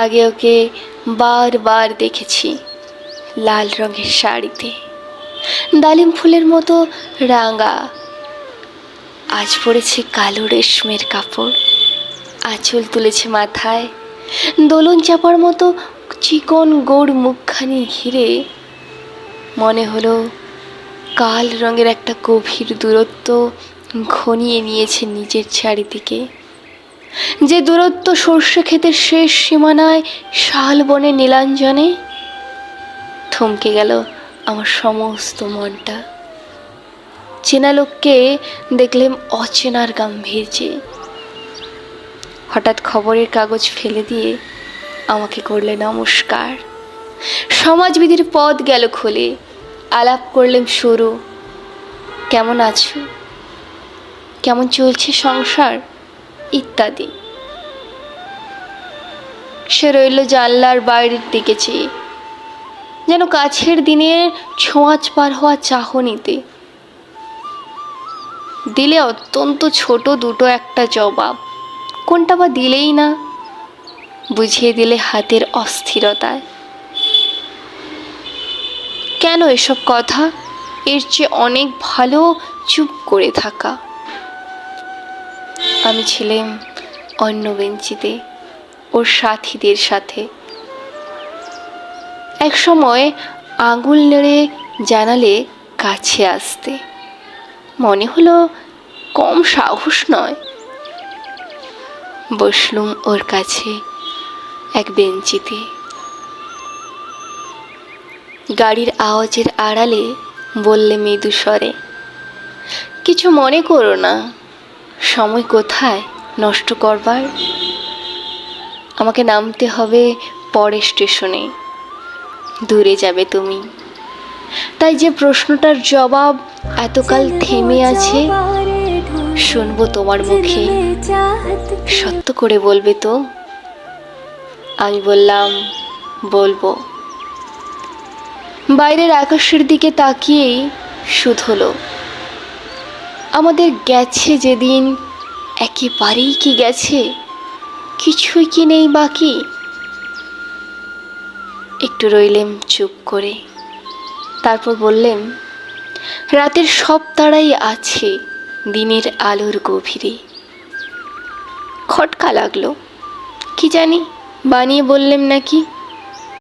আগে ওকে বারবার দেখেছি লাল রঙের শাড়িতে, ডালিম ফুলের মতো রাঙা। আজ পরেছে কালো রেশমের কাপড়, আঁচল তুলেছে মাথায়, দোলন চাপার মতো চিকন গোড় মুখখানি ঘিরে। মনে হলো কাল রঙের একটা গভীর দূরত্ব ঘনিয়ে নিয়েছে নিজের চারিদিকে, যে দূরত্ব সর্ষে ক্ষেতের শেষ সীমানায় শালবনে নীলাঞ্জনে। থমকে গেল আমার সমস্ত মনটা। চেনা লোককে দেখলেম অচেনার গাম্ভীর্যে। হঠাৎ খবরের কাগজ ফেলে দিয়ে আমাকে করলে নমস্কার। সমাজবিধির পথ গেল খুলে, আলাপ করলেম শুরু। কেমন আছো, কেমন চলছে সংসার ইত্যাদি। সে রইল জানলার বাইরের দিকে চেয়ে, যেন কাছের দিনের ছোঁয়াচ পার হওয়া চাহনিতে। দিলে অত্যন্ত ছোট দুটো একটা জবাব, কোনটা বা দিলেই না, বুঝিয়ে দিলে হাতের অস্থিরতায়। কেন এসব কথা? এর চেয়ে অনেক ভালো চুপ করে থাকা। আমি ছিলাম অন্য বেঞ্চিতে ওর সাথীদের সাথে। এক সময় আঙুল নেড়ে জানালে কাছে আসতে, মনে হলো কম সাহস নয়। বসলুম ওর কাছে এক বেঞ্চিতে। গাড়ির আওয়াজের আড়ালে বললে মৃদু স্বরে, কিছু মনে করো না, সময় কোথায় নষ্ট করবার। আমাকে নামতে হবে পরের স্টেশনে, দূরে যাবে তুমি। তাই যে প্রশ্নটার জবাব এতকাল থেমে আছে, শুনবো তোমার মুখে, সত্য করে বলবে তো? আমি বললাম, বলবো। বাইরের আকাশের দিকে তাকিয়েই শুধলো, আমাদের গেছে যেদিন একেবারেই কি গেছে, কিছুই কি নেই বাকি। একটু রইলেম চুপ করে, তারপর বললেন, রাতের সব তারাই আছে দিনের আলোর গভীরে। খটকা লাগলো, কি জানি বানিয়ে বললেম নাকি।